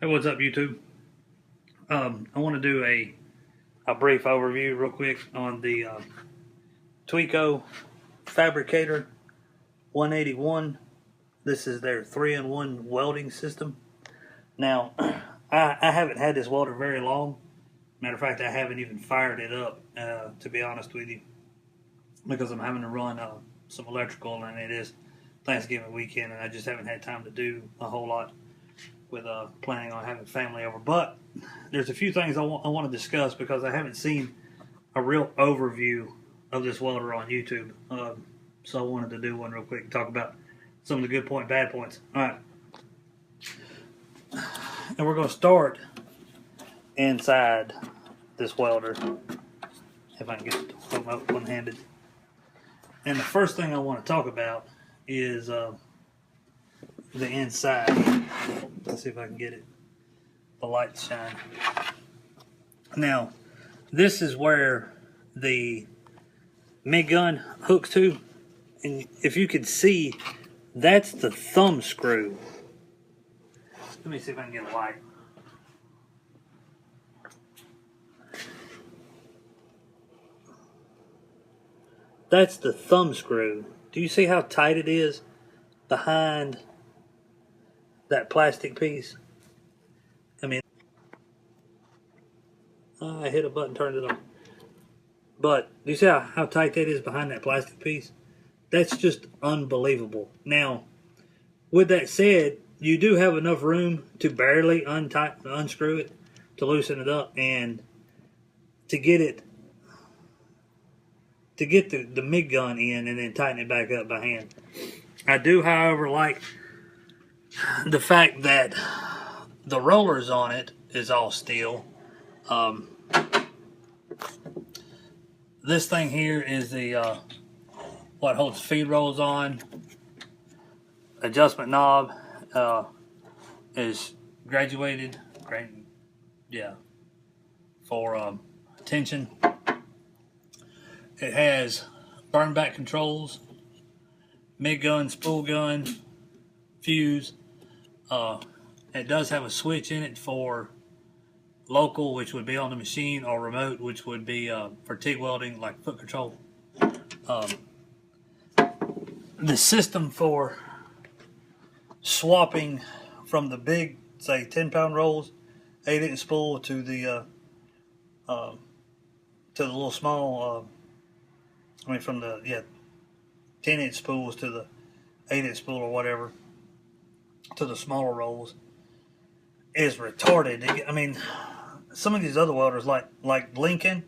Hey, what's up, YouTube? I want to do a brief overview, real quick, on the Tweco Fabricator 181. This is their 3-in-1 welding system. Now, I haven't had this welder very long. Matter of fact, I haven't even fired it up, to be honest with you, because I'm having to run some electrical, and it is Thanksgiving weekend, and I just haven't had time to do a whole lot with planning on having family over. But there's a few things I want to discuss because I haven't seen a real overview of this welder on YouTube. So I wanted to do one real quick and talk about some of the good points, bad points. All right. And we're going to start inside this welder, if I can get it to hold up one-handed. And the first thing I want to talk about is the inside. Let's see if I can get it. The lights shine. Now, this is where the MIG gun hooks to, and if you can see, that's the thumb screw. Let me see if I can get a light. That's the thumb screw. Do you see how tight it is behind that plastic piece? I mean, I hit a button, turned it on. But do you see how tight that is behind that plastic piece? That's just unbelievable. Now, with that said, you do have enough room to barely unscrew it, to loosen it up, and to get the MIG gun in and then tighten it back up by hand. I do, however, like the fact that the rollers on it is all steel. This thing here is the what holds feed rolls on. Adjustment knob is graduated, for tension. It has burn back controls, MIG gun, spool gun, fuse. It does have a switch in it for local, which would be on the machine, or remote, which would be for TIG welding, like foot control. The system for swapping from the big, say, 10-pound rolls, 8-inch spool, to the little small, from the 10-inch spools to the 8-inch spool or whatever, to the smaller rolls, is retarded. I mean, some of these other welders, like Lincoln,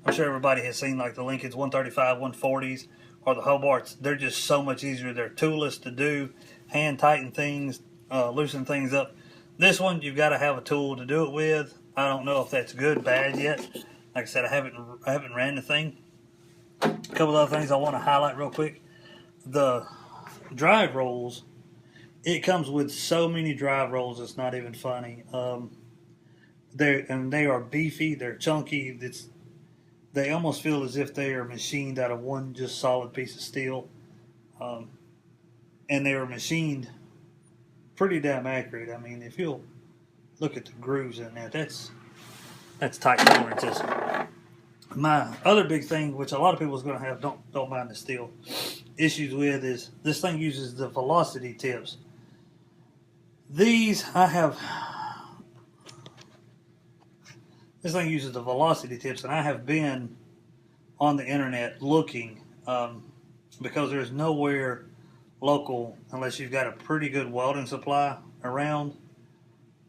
I'm sure everybody has seen, like the Lincoln's 135, 140s, or the Hobarts. They're just so much easier. They're toolless to do, hand tighten things, loosen things up. This one, you've got to have a tool to do it with. I don't know if that's good, bad yet. Like I said, I haven't ran the thing. A couple of other things I want to highlight real quick. The drive rolls, it comes with so many drive rolls, it's not even funny. They are beefy, they're chunky. They almost feel as if they are machined out of one just solid piece of steel. And they are machined pretty damn accurate. I mean, if you'll look at the grooves in there, that's tight tolerances. My other big thing, which a lot of people is going to have don't mind the steel issues with, is this thing uses the velocity tips. This thing uses the velocity tips, and I have been on the internet looking, because there's nowhere local, unless you've got a pretty good welding supply around,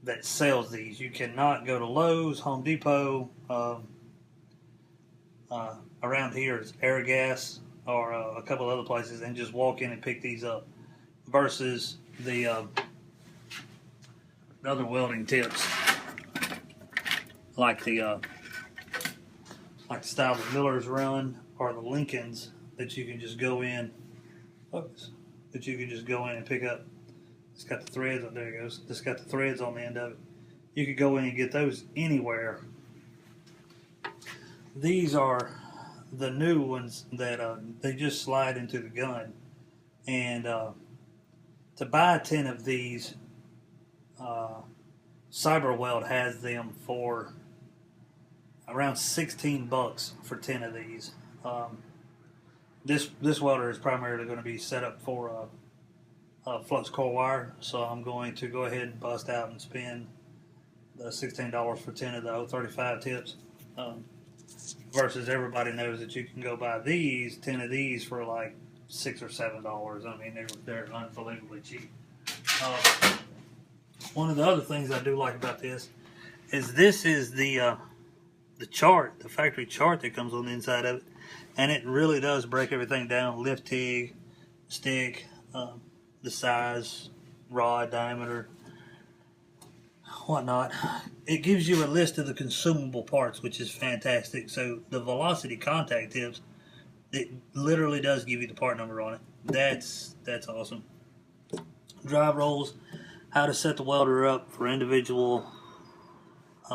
that sells these. You cannot go to Lowe's, Home Depot, around here it's Airgas, or a couple other places, and just walk in and pick these up, versus the other welding tips, like the style that Miller's run, or the Lincolns, that you can just go in. And pick up. It's got the threads on there. It goes. It's got the threads on the end of it. You could go in and get those anywhere. These are the new ones that they just slide into the gun, and to buy 10 of these Weld has them for around $16 for 10 of these. This welder is primarily going to be set up for flux core wire, so I'm going to go ahead and bust out and spend the $16 for 10 of the 035 tips. Versus everybody knows that you can go buy 10 of these for like $6 or $7. I mean, they're unbelievably cheap. One of the other things I do like about this is the chart, the factory chart that comes on the inside of it, and it really does break everything down: lift TIG, stick, the size, rod diameter, whatnot. It gives you a list of the consumable parts, which is fantastic. So the velocity contact tips, it literally does give you the part number on it. That's awesome. Drive rolls, how to set the welder up for individual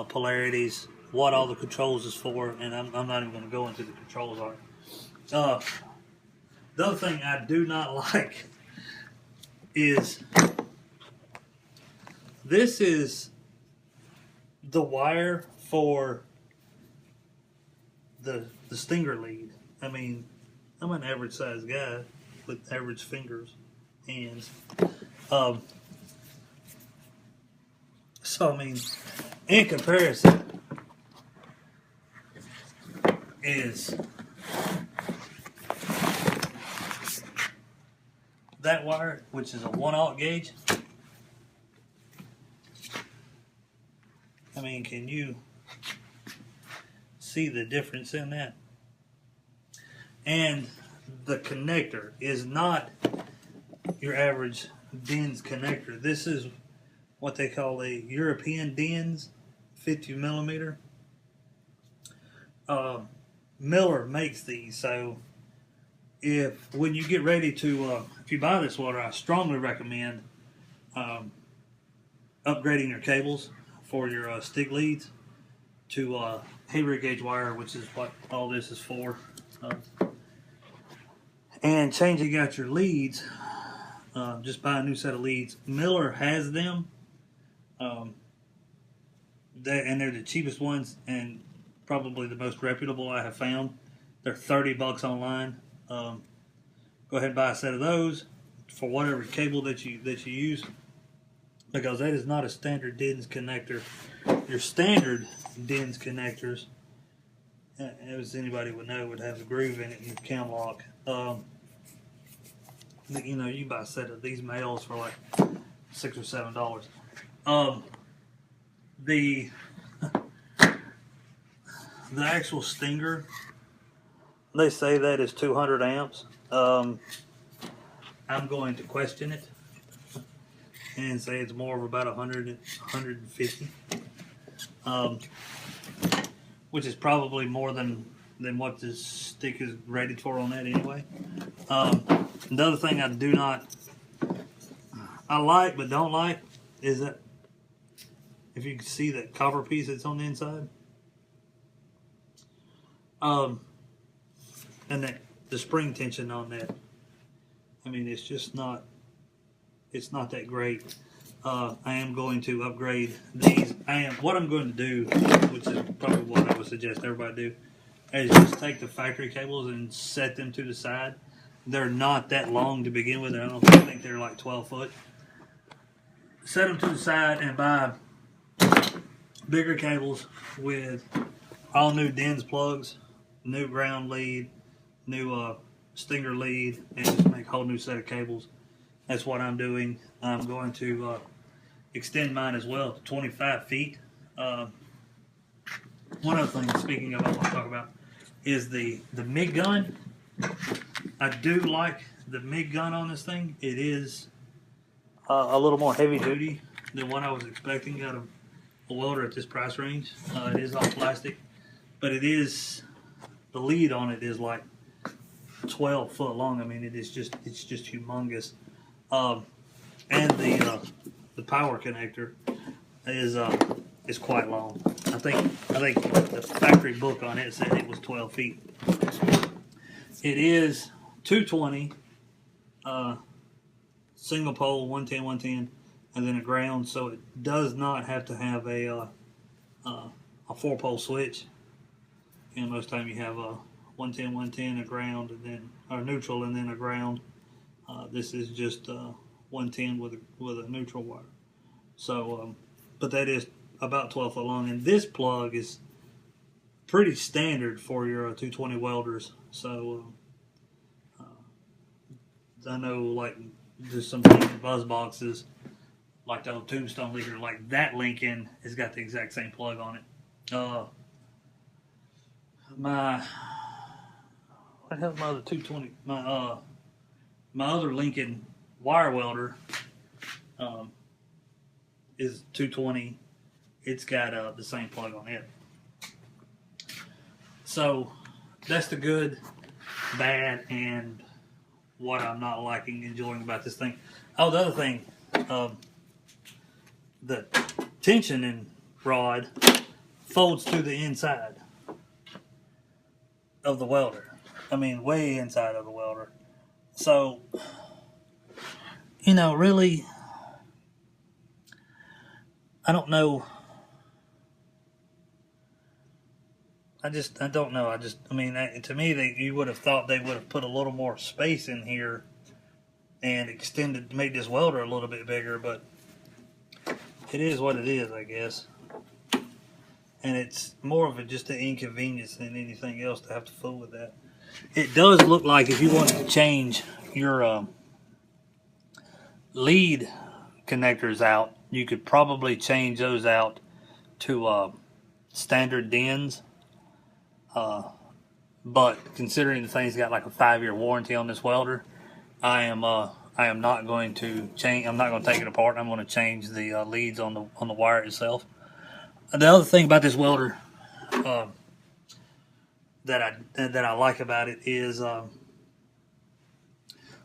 polarities, what all the controls is for, and I'm not even going to go into the controls on it. The other thing I do not like is this is the wire for the stinger lead. I mean, I'm an average sized guy with average fingers, hands. So I mean, in comparison, is that wire, which is a 1/0 gauge. I mean, can you see the difference in that? And the connector is not your average DINS connector. This is what they call a European DINS, 50 millimeter. Miller makes these, so when you get ready to, if you buy this welder, I strongly recommend upgrading your cables for your stick leads to heavy gauge wire, which is what all this is for, and changing out your leads. Just buy a new set of leads. Miller has them, and they're the cheapest ones and probably the most reputable I have found. They're $30 online. Go ahead and buy a set of those for whatever cable that you use, because that is not a standard DINS connector. Your standard DINS connectors, as anybody would know, would have a groove in it and a cam lock. You know, you buy a set of these males for like $6 or $7. The actual stinger, they say that is 200 amps. I'm going to question it and say it's more of about 100, 150, which is probably more than what this stick is rated for on that anyway. The other thing I like but don't like is that if you can see that copper piece that's on the inside, and the spring tension on that, I mean, it's just not, it's not that great. I am going to upgrade these. What I'm going to do, which is probably what I would suggest everybody do, is just take the factory cables and set them to the side. They're not that long to begin with. I think they're like 12 foot. Set them to the side and buy bigger cables with all new DINS plugs, new ground lead, new stinger lead, and just make a whole new set of cables. That's what I'm doing. I'm going to extend mine as well to 25 feet. One other thing, speaking of, I want to talk about is the MIG gun. I do like the MIG gun on this thing. It is a little more heavy duty than what I was expecting out of a welder at this price range. It is all plastic, but it is, the lead on it is like 12 foot long. I mean, it's just humongous. And the power connector is quite long. I think the factory book on it said it was 12 feet. It is 220, single pole, 110, 110, and then a ground, so it does not have to have a 4-pole switch. And most time you have a 110, 110, a ground, and then a neutral, and then a ground. This is just 110 with a neutral wire. So, but that is about 12 foot long, and this plug is pretty standard for your 220 welders. So I know, like, there's some buzz boxes, like the old Tombstone leader, like that Lincoln has got the exact same plug on it. What the hell's my other 220? My other Lincoln wire welder is 220. It's got the same plug on it. So that's the good, bad, and what I'm not liking, enjoying about this thing. Oh, the other thing, the tensioning rod folds to the inside of the welder. I mean, way inside of the welder. So, really, I don't know. I don't know. To me, you would have thought they would have put a little more space in here and made this welder a little bit bigger, but it is what it is, I guess. And it's more of just an inconvenience than anything else to have to fool with that. It does look like if you wanted to change your lead connectors out, you could probably change those out to standard DINs. But considering the thing's got like a 5-year warranty on this welder, I am not going to change. I'm not going to take it apart. I'm going to change the leads on the wire itself. The other thing about this welder that I like about it is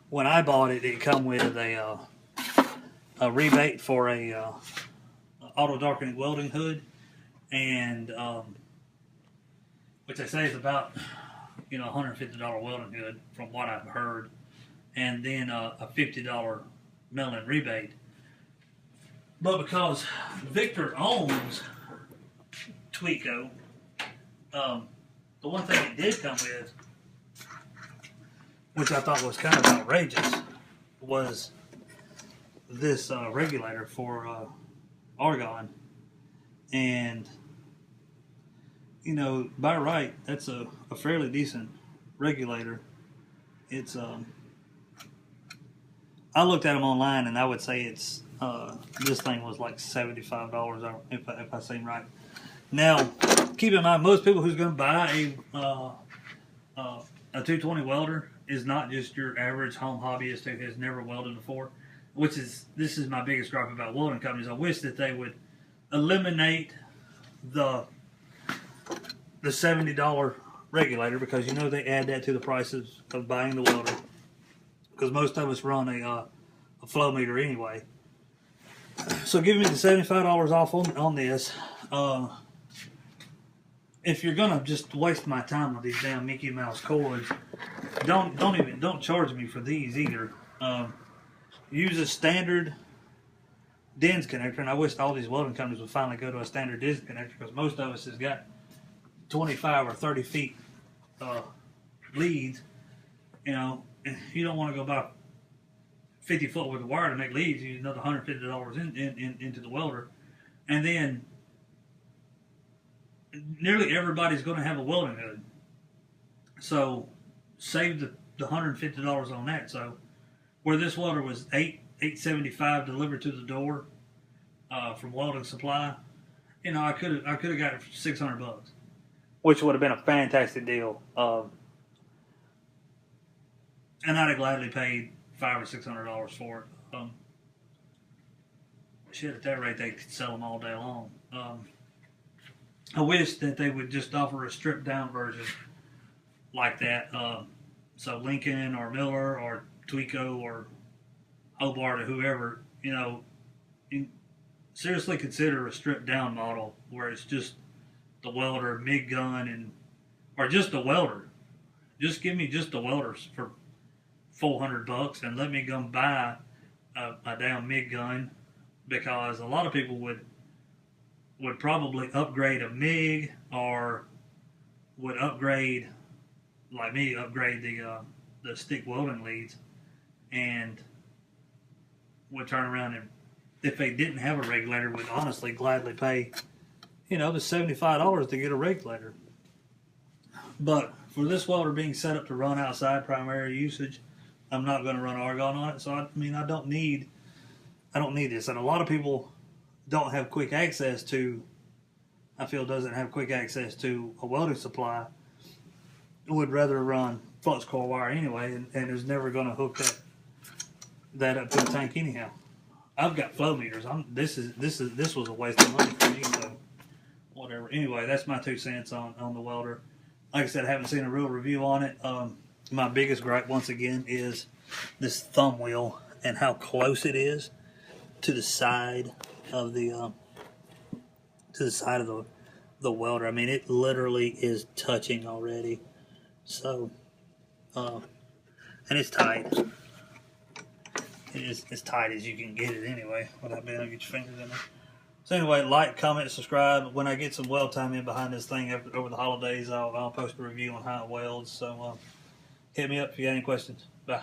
when I bought it, it come with a rebate for a auto darkening welding hood, and which I say is about $150 welding hood from what I've heard, and then a $50 mail-in rebate. But because Victor owns Tweco, the one thing it did come with, which I thought was kind of outrageous, was this regulator for argon. And by right, that's a fairly decent regulator. It's I looked at them online, and I would say it's this thing was like $75 if I seem right. Now, keep in mind, most people who's going to buy a 220 welder is not just your average home hobbyist who has never welded before. This is my biggest gripe about welding companies. I wish that they would eliminate the $70 regulator, because they add that to the prices of buying the welder, because most of us run a flow meter anyway. So give me the $75 off on this. If you're gonna just waste my time with these damn Mickey Mouse cords, don't charge me for these either. Use a standard DINS connector, and I wish all these welding companies would finally go to a standard DINS connector, because most of us has got 25 or 30 feet leads. You don't want to go buy 50 foot worth of wire to make leads. You use another $150 into the welder, and then nearly everybody's going to have a welding hood. So save the $150 on that. So where this welder was $875 delivered to the door from Welding Supply, I could have got it for $600, which would have been a fantastic deal. And I'd have gladly paid $500 or $600 for it. Shit, at that rate, they could sell them all day long. I wish that they would just offer a stripped down version like that. So Lincoln or Miller or Tweco or Hobart or whoever, seriously consider a stripped down model where it's just the welder, MIG gun, or just the welder. Just give me just the welders for $400 and let me go buy a damn MIG gun because a lot of people would probably upgrade a MIG, or would upgrade, like me, upgrade the stick welding leads, and would turn around and, if they didn't have a regulator, would honestly gladly pay, the $75 to get a regulator. But for this welder being set up to run outside primary usage, I'm not going to run argon on it. So I don't need this. And a lot of people don't have quick access to, doesn't have quick access to a welding supply, would rather run flux core wire anyway, and is never going to hook that up to the tank anyhow. I've got flow meters. This was a waste of money for me, so whatever. Anyway, that's my 2 cents on the welder. Like I said, I haven't seen a real review on it. My biggest gripe, once again, is this thumb wheel and how close it is to the side of the welder. I mean, it literally is touching already. So, and it's tight. It is as tight as you can get it anyway, without being able to get your fingers in there. So anyway, like, comment, subscribe. When I get some weld time in behind this thing over the holidays, I'll post a review on how it welds. So hit me up if you got any questions. Bye.